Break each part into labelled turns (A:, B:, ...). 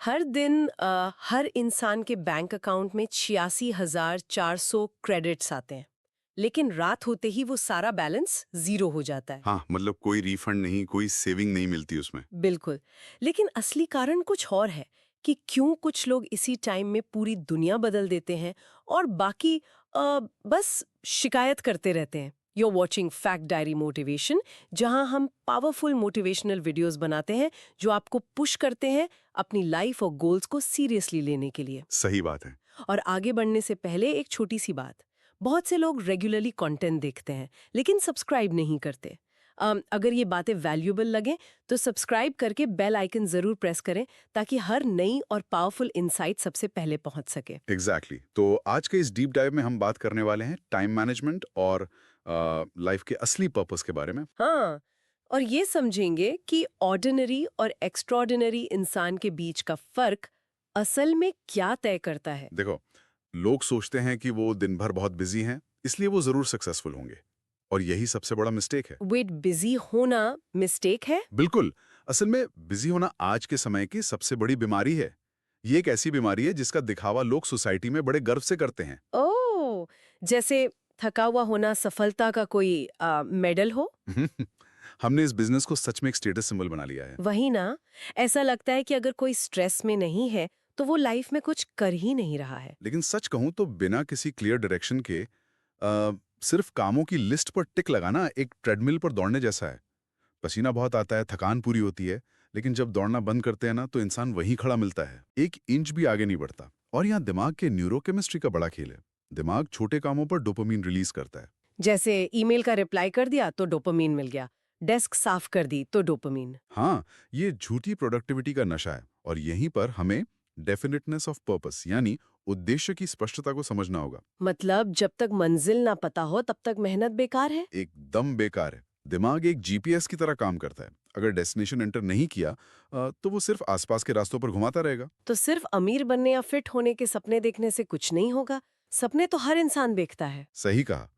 A: हर दिन हर इंसान के बैंक अकाउंट में 86,400 क्रेडिट्स आते हैं। लेकिन रात होते ही वो सारा बैलेंस जीरो हो जाता है।
B: हाँ, मतलब कोई रिफंड नहीं, कोई सेविंग नहीं मिलती उसमें।
A: बिल्कुल। लेकिन असली कारण कुछ और है कि क्यों कुछ लोग इसी टाइम में पूरी दुनिया बदल देते हैं और बाकी बस शिकायत करते रहते हैं। You're watching fact diary motivation, जहां हम पावरफुल मोटिवेशनल वीडियोस बनाते हैं जो आपको पुश करते हैं अपनी लाइफ और गोल्स को सीरियसली लेने के लिए।
B: सही बात है।
A: और आगे बढ़ने से पहले एक छोटी सी बात। बहुत से लोग रेगुलरली कंटेंट देखते हैं लेकिन सब्सक्राइब नहीं करते। अगर ये बातें वैल्यूएबल लगें तो सब्सक्राइब करके बेल आइकन जरूर प्रेस करें ताकि हर नई और पावरफुल इनसाइट सबसे पहले पहुंच सके।
B: एग्जैक्टली तो आज के इस डीप डाइव में हम बात करने वाले हैं टाइम मैनेजमेंट और लाइफ के असली पर्पस के बारे में।
A: हाँ, और ये समझेंगे कि ऑर्डिनरी और एक्स्ट्रॉर्डिनरी इंसान के बीच का फर्क असल में क्या तय करता है।
B: देखो, लोग सोचते हैं कि वो दिन भर बहुत बिजी हैं, इसलिए वो जरूर सक्सेसफुल होंगे। और यही सबसे बड़ा मिस्टेक है।
A: वेट, बिजी होना मिस्टेक है?
B: बिल्कुल। असल में बिजी होना आज के समय की सबसे बड़ी बीमारी है। ये एक ऐसी बीमारी है जिसका दिखावा लोग सोसाइटी में बड़े गर्व से करते हैं।
A: ओह, जैसे थका हुआ होना सफलता का कोई मेडल हो।
B: हमने इस बिजनेस को सच में एक स्टेटस सिंबल बना लिया है।
A: वही ना, ऐसा लगता है कि अगर कोई स्ट्रेस में नहीं है तो वो लाइफ में कुछ कर ही नहीं रहा है।
B: लेकिन सच कहूं तो बिना किसी क्लियर डायरेक्शन के सिर्फ कामों की लिस्ट पर टिक लगाना एक ट्रेडमिल पर दौड़ने जैसा है। पसीना बहुत आता है, थकान पूरी होती है, लेकिन जब दौड़ना बंद करते हैं ना तो इंसान वहीं खड़ा मिलता है, एक इंच भी आगे नहीं बढ़ता। और यहाँ दिमाग के न्यूरोकेमिस्ट्री का बड़ा खेल है। दिमाग छोटे कामों पर डोपामीन रिलीज करता है।
A: जैसे ईमेल का रिप्लाई कर दिया तो डोपामीन मिल गया, डेस्क साफ कर दी तो डोपामीन।
B: हाँ, ये झूठी प्रोडक्टिविटी का नशा है। और यहीं पर हमें डेफिनेटनेस ऑफ पर्पस यानी उद्देश्य की स्पष्टता को समझना होगा।
A: मतलब जब तक मंजिल ना पता हो तब तक मेहनत बेकार है।
B: एकदम बेकार है। दिमाग एक जीपीएस की तरह काम करता है। अगर डेस्टिनेशन एंटर नहीं किया तो वो सिर्फ आसपास के रास्तों पर घुमाता रहेगा।
A: तो सिर्फ अमीर बनने या फिट होने के सपने देखने से कुछ नहीं होगा। सपने तो हर इंसान देखता है।
B: सही कहा।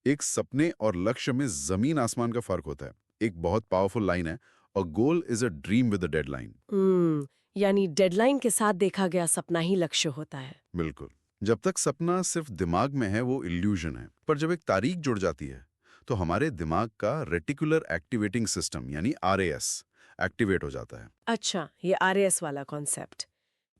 B: एक सपने और लक्ष्य में जमीन आसमान का फर्क होता है। एक बहुत पावरफुल लाइन है, a goal is a dream with a deadline.
A: यानी डेडलाइन के साथ देखा गया सपना ही लक्ष्य होता है।
B: बिल्कुल। जब तक सपना सिर्फ दिमाग में है वो इल्यूजन है, पर जब एक तारीख जुड़ जाती है तो हमारे दिमाग का रेटिकुलर एक्टिवेटिंग सिस्टम यानी आरएएस एक्टिवेट हो जाता है।
A: अच्छा, ये आरएएस वाला कॉन्सेप्ट,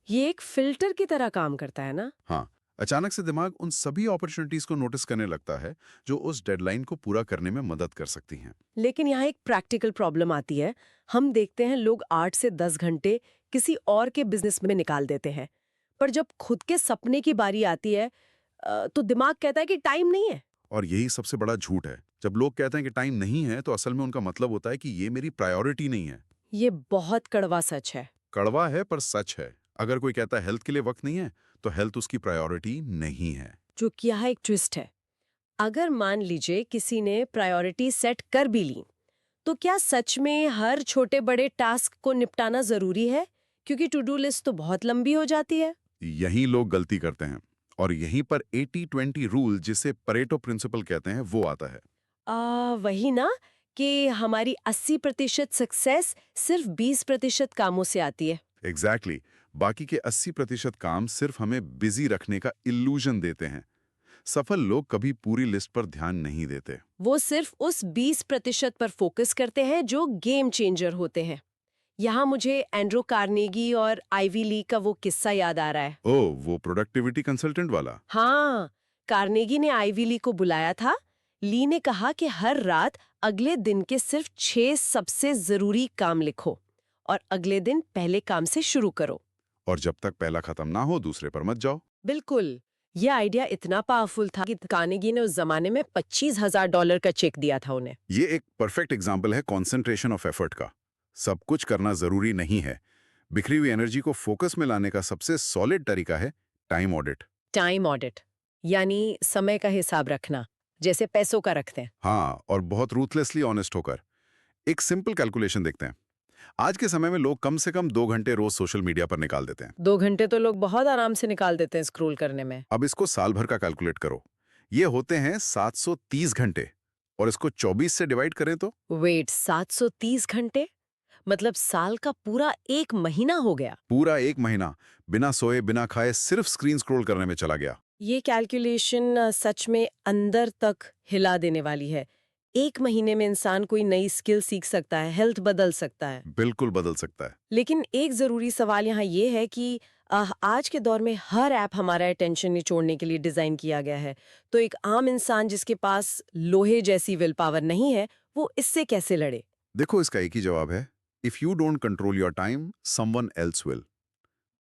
A: ये एक फिल्टर की तरह काम करता है ना?
B: हाँ, अचानक से दिमाग उन सभी अपॉर्चुनिटीज को नोटिस करने लगता है जो उस डेडलाइन को पूरा करने में मदद कर सकती हैं।
A: लेकिन यहाँ एक प्रैक्टिकल प्रॉब्लम आती है। हम देखते हैं लोग 8 से 10 घंटे किसी और के बिजनेस में निकाल देते हैं, पर जब खुद के सपने की बारी आती है तो दिमाग कहता है कि टाइम नहीं है।
B: और यही सबसे बड़ा झूठ है। जब लोग कहते हैं कि टाइम नहीं है तो असल में उनका मतलब होता है कि ये मेरी प्रायोरिटी नहीं है।
A: ये बहुत कड़वा सच है।
B: कड़वा है पर सच है। अगर कोई कहता है हेल्थ के लिए वक्त नहीं है तो हेल्थ उसकी प्रायोरिटी नहीं है।
A: जो कि यहाँ एक ट्विस्ट है। अगर मान लीजिए किसी ने प्रायोरिटी सेट कर भी ली, तो क्या सच में हर छोटे बड़े टास्क को निपटाना जरूरी है? क्योंकि टू डू लिस्ट तो बहुत लंबी हो जाती है।
B: यही लोग गलती करते हैं। और यहीं पर 80-20 रूल, जिसे परेटो प्रिंसिपल कहते हैं, वो आता है।
A: वही ना, कि हमारी 80% सक्सेस सिर्फ 20% कामों से आती है।
B: एग्जैक्टली बाकी के 80% काम सिर्फ हमें बिजी रखने का इल्यूजन देते हैं। सफल लोग कभी पूरी लिस्ट पर ध्यान नहीं देते।
A: वो सिर्फ उस 20% पर फोकस करते हैं जो गेम चेंजर होते हैं। यहाँ मुझे एंड्रो कार्नेगी और आइवी ली का वो किस्सा याद आ रहा है।
B: ओह, वो प्रोडक्टिविटी कंसल्टेंट वाला।
A: हाँ, कार्नेगी ने आइवी ली को बुलाया था। ली ने कहा कि हर रात अगले दिन के सिर्फ 6 सबसे जरूरी काम लिखो और अगले दिन पहले काम से शुरू करो।
B: और जब तक पहला खत्म ना हो दूसरे पर मत जाओ।
A: बिल्कुल। ये आइडिया इतना पावरफुल था कि कार्नेगी ने उस जमाने में $25,000 का चेक दिया था उन्हें।
B: ये एक परफेक्ट एग्जाम्पल है कॉन्सेंट्रेशन ऑफ एफर्ट का। सब कुछ करना जरूरी नहीं है। बिखरी हुई एनर्जी को फोकस में लाने का सबसे सॉलिड तरीका है टाइम ऑडिट।
A: टाइम ऑडिट यानी समय का हिसाब रखना, जैसे पैसों का रखते हैं।
B: हाँ, और बहुत रूथलेसली ऑनेस्ट होकर। एक सिंपल कैलकुलेशन देखते हैं। आज के समय में लोग कम से कम 2 घंटे रोज सोशल मीडिया पर निकाल देते हैं।
A: 2 घंटे तो लोग बहुत आराम से निकाल देते हैं स्क्रॉल करने में।
B: अब इसको साल भर का कैलकुलेट करो। ये होते हैं 730 घंटे। और इसको 24 से डिवाइड करें तो
A: वेट, 730 घंटे? मतलब साल का पूरा 1 महीना हो गया।
B: पूरा 1 महीना बिना सोए बिना खाए सिर्फ स्क्रीन स्क्रॉल करने में चला गया।
A: ये कैलकुलेशन सच में अंदर तक हिला देने वाली है। 1 महीने में इंसान कोई नई स्किल सीख सकता है, हेल्थ बदल सकता है।
B: बिल्कुल बदल सकता है।
A: लेकिन एक ज़रूरी सवाल यहाँ ये है कि आज के दौर में हर ऐप हमारा अटेंशन निचोड़ने के लिए डिज़ाइन किया गया है। तो एक आम इंसान जिसके पास लोहे जैसी विल पावर नहीं है, वो इससे कैसे लड़े?
B: देखो, इसका एक ही जवाब है, if you don't control your time someone else will.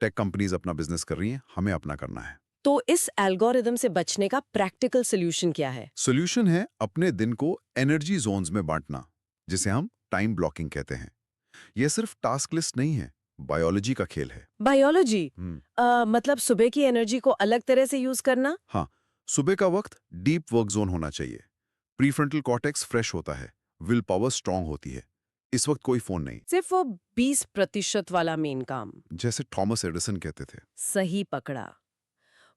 B: Tech companies अपना बिजनेस कर रही हैं, हमें अपना करना है।
A: तो इस एल्गोरिदम से बचने का प्रैक्टिकल सॉल्यूशन क्या है?
B: सॉल्यूशन है अपने दिन को एनर्जी जोन्स में बांटना, जिसे हम टाइम ब्लॉकिंग कहते हैं। यह सिर्फ टास्क लिस्ट नहीं है, बायोलॉजी का खेल है।
A: बायोलॉजी? मतलब सुबह की एनर्जी को अलग तरह से यूज करना?
B: हाँ, सुबह का वक्त डीप वर्क जोन होना चाहिए। प्रीफ्रंटल कॉर्टेक्स फ्रेश होता है, विल पावर स्ट्रांग होती है। इस वक्त कोई फोन नहीं।
A: सिर्फ वो 20% वाला मेन काम।
B: जैसे थॉमस एडिसन कहते थे।
A: सही पकड़ा।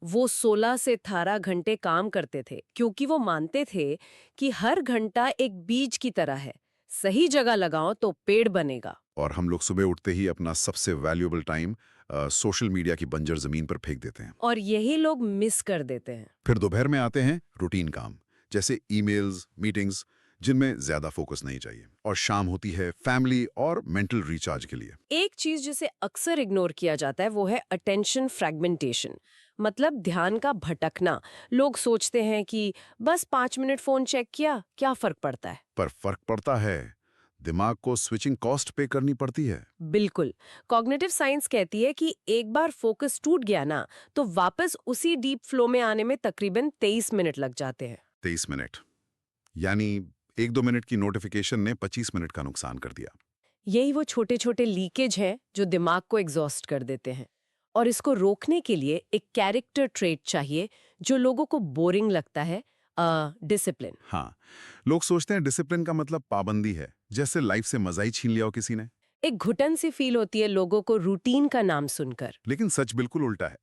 A: वो 16 से 18 घंटे काम करते थे क्योंकि वो मानते थे कि हर घंटा एक बीज की तरह है, सही जगह लगाओ तो पेड़ बनेगा।
B: और हम लोग सुबह उठते ही अपना सबसे वैल्यूएबल टाइम सोशल मीडिया की बंजर जमीन पर फेंक देते हैं।
A: और यही लोग मिस कर देते हैं।
B: फिर दोपहर में आते हैं रूटीन काम, जैसे ईमेल्स, मीटिंग्स, जिनमें ज्यादा फोकस नहीं चाहिए। और शाम होती है फैमिली और मेंटल रिचार्ज के लिए।
A: एक चीज जिसे अक्सर इग्नोर किया जाता है वो है अटेंशन फ्रैगमेंटेशन, मतलब ध्यान का भटकना। लोग सोचते हैं कि बस 5 मिनट फोन चेक किया, क्या फर्क पड़ता है?
B: पर फर्क पड़ता है, दिमाग को स्विचिंग कॉस्ट पे करनी पड़ती है।
A: बिल्कुल। कॉग्निटिव साइंस कहती है कि एक बार फोकस टूट गया ना, तो वापस उसी डीप फ्लो में आने में तकरीबन 23 मिनट लग जाते हैं।
B: 23 मिनट, यानी 1-2 मिनट की नोटिफिकेशन ने 25 मिनट का नुकसान कर दिया।
A: यही वो छोटे छोटे लीकेज हैं जो दिमाग को एग्जॉस्ट कर देते हैं। और इसको रोकने के लिए एक कैरेक्टर ट्रेट चाहिए जो लोगों को बोरिंग लगता है, डिसिप्लिन।
B: हाँ, लोग सोचते हैं डिसिप्लिन का मतलब पाबंदी है, जैसे लाइफ से मजा ही छीन लिया हो किसी ने।
A: एक घुटन सी फील होती है लोगों को रूटीन का नाम सुनकर।
B: लेकिन सच बिल्कुल उल्टा है।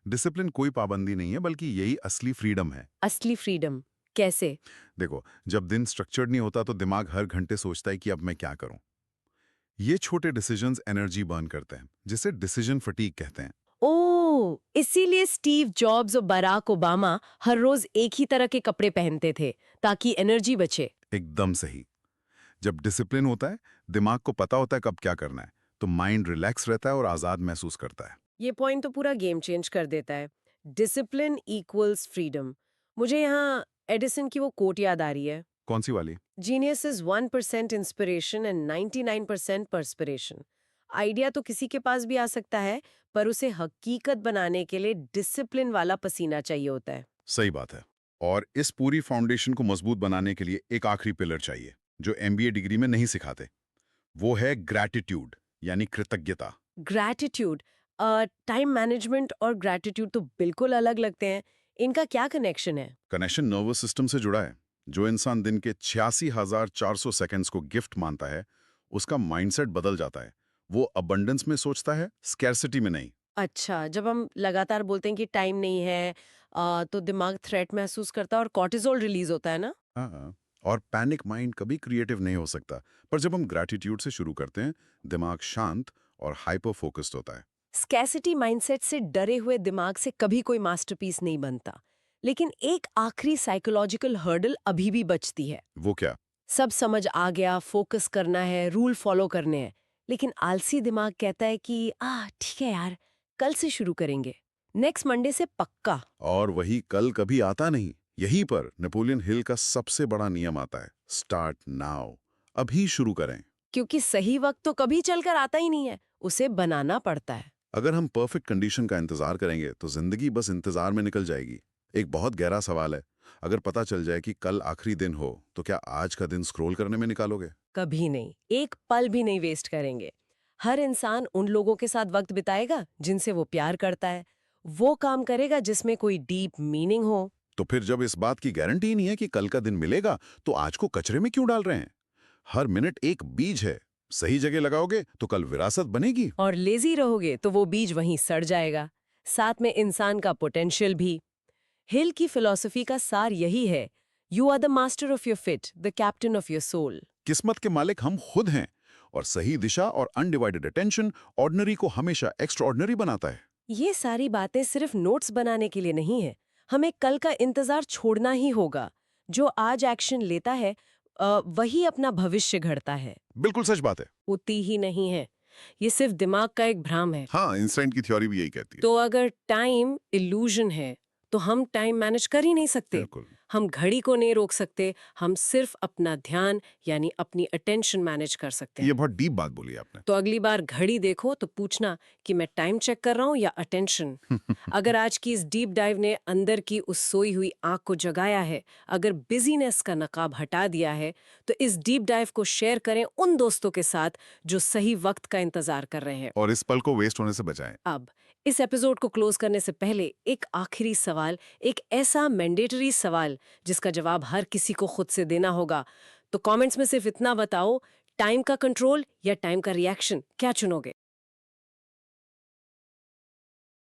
B: डिसिप्लिन कोई पाबंदी नहीं है, बल्कि यही असली फ्रीडम है।
A: असली फ्रीडम कैसे?
B: देखो, जब दिन स्ट्रक्चर्ड नहीं होता तो दिमाग हर घंटे सोचता है कि अब मैं क्या करूं। ये छोटे डिसीजंस एनर्जी बर्न करते हैं, जिसे डिसीजन फटीग कहते हैं।
A: ओह, इसीलिए स्टीव जॉब्स और बराक ओबामा हर रोज एक ही तरह के कपड़े पहनते थे ताकि एनर्जी बचे।
B: एकदम सही। जब डिसिप्लिन होता है, दिमाग को पता होता है कब क्या करना है, तो माइंड रिलैक्स रहता है और आजाद महसूस करता है।
A: ये पॉइंट तो पूरा गेम चेंज कर देता है। Discipline equals freedom. मुझे यहाँ एडिसन की वो कोट याद आ रही है,
B: कौन सी वाली?
A: Genius is 1% inspiration and 99% perspiration. Idea तो किसी के पास भी आ सकता है, पर उसे हकीकत बनाने के लिए डिसिप्लिन वाला पसीना चाहिए होता है।
B: सही बात है। और इस पूरी फाउंडेशन को मजबूत बनाने के लिए एक आखिरी पिलर चाहिए, जो एमबीए डिग्री में नहीं सिखाते। वो है ग्रैटिट्यूड, यानी कृतज्ञता।
A: ग्रैटिट्यूड। टाइम मैनेजमेंट और ग्रैटिट्यूड तो बिल्कुल अलग लगते हैं। इनका क्या कनेक्शन है?
B: कनेक्शन नर्वस सिस्टम से जुड़ा है। जो इंसान दिन के 86,400 सेकंड्स को गिफ्ट मानता है, उसका माइंडसेट बदल जाता है। वो अबंडेंस में सोचता है, स्कैर्सिटी में नहीं।
A: अच्छा, जब हम लगातार बोलते हैं कि टाइम नहीं है, तो दिमाग थ्रेट महसूस करता है और कॉर्टिसोल रिलीज होता है ना?
B: हाँ, और पैनिक माइंड कभी क्रिएटिव नहीं हो सकता। पर जब हम ग्रैटिट्यूड से शुरू करते हैं, दिमाग शांत और हाइपर फोकस्ड होता है।
A: स्कैसिटी माइंडसेट से डरे हुए दिमाग से कभी कोई मास्टरपीस नहीं बनता। लेकिन एक आखिरी साइकोलॉजिकल हर्डल अभी भी बचती है।
B: वो क्या?
A: सब समझ आ गया, फोकस करना है, रूल फॉलो करने हैं, लेकिन आलसी दिमाग कहता है कि ठीक है यार, कल से शुरू करेंगे, नेक्स्ट मंडे से पक्का।
B: और वही कल कभी आता नहीं। यहीं पर नेपोलियन हिल का सबसे बड़ा नियम आता है, स्टार्ट नाउ। अभी शुरू करें।
A: क्योंकि सही वक्त तो कभी चलकर आता ही नहीं है, उसे बनाना पड़ता है।
B: अगर हम परफेक्ट कंडीशन का इंतजार करेंगे तो जिंदगी बस इंतजार में निकल जाएगी। एक बहुत गहरा सवाल है, अगर पता चल जाए कि कल आखिरी दिन हो, तो क्या आज का दिन स्क्रॉल करने में निकालोगे?
A: कभी नहीं, एक पल भी नहीं वेस्ट करेंगे। हर इंसान उन लोगों के साथ वक्त बिताएगा जिनसे वो प्यार करता है, वो काम करेगा जिसमें कोई डीप मीनिंग हो।
B: तो फिर जब इस बात की गारंटी ही नहीं है कि कल का दिन मिलेगा, तो आज को कचरे में क्यों डाल रहे हैं? हर मिनट एक बीज है, सही जगह लगाओगे तो कल विरासत बनेगी।
A: और लेजी रहोगे तो वो बीज वहीं सड़ जाएगा, साथ में इंसान का पोटेंशियल भी। हिल की फिलॉसफी का सार यही है, you are the master of your fate, the captain of your soul.
B: किस्मत के मालिक हम खुद हैं, और सही दिशा और अनडिवाइडेड अटेंशन ऑर्डिनरी को हमेशा एक्स्ट्राऑर्डिनरी बनाता है।
A: ये सारी बातें सिर्फ नोट्स बनाने के लिए नहीं है। हमें कल का इंतजार छोड़ना ही होगा। जो आज एक्शन लेता है वही अपना भविष्य घड़ता है।
B: बिल्कुल सच बात है।
A: होती ही नहीं है। ये सिर्फ दिमाग का एक भ्रम है।
B: हाँ, आइंस्टाइन की थ्योरी भी यही कहती है।
A: तो अगर टाइम इल्यूजन है तो हम टाइम मैनेज कर ही नहीं सकते।
B: बिल्कुल।
A: हम घड़ी को नहीं रोक सकते, हम सिर्फ अपना ध्यान यानी अपनी अटेंशन मैनेज कर सकते
B: ये
A: हैं।
B: बहुत डीप बात बोली आपने।
A: तो अगली बार घड़ी देखो तो पूछना कि मैं टाइम चेक कर रहा हूँ या अटेंशन। अगर आज की इस डीप डाइव ने अंदर की उस सोई हुई आंख को जगाया है, अगर बिजीनेस का नकाब हटा दिया है, तो इस डीप डाइव को शेयर करें उन दोस्तों के साथ जो सही वक्त का इंतजार कर रहे हैं।
B: और इस पल को वेस्ट होने से बचाएं।
A: अब इस एपिसोड को क्लोज करने से पहले एक आखिरी सवाल, एक ऐसा मैंडेटरी सवाल जिसका जवाब हर किसी को खुद से देना होगा। तो कमेंट्स में सिर्फ इतना बताओ, टाइम का कंट्रोल या टाइम का रिएक्शन, क्या चुनोगे?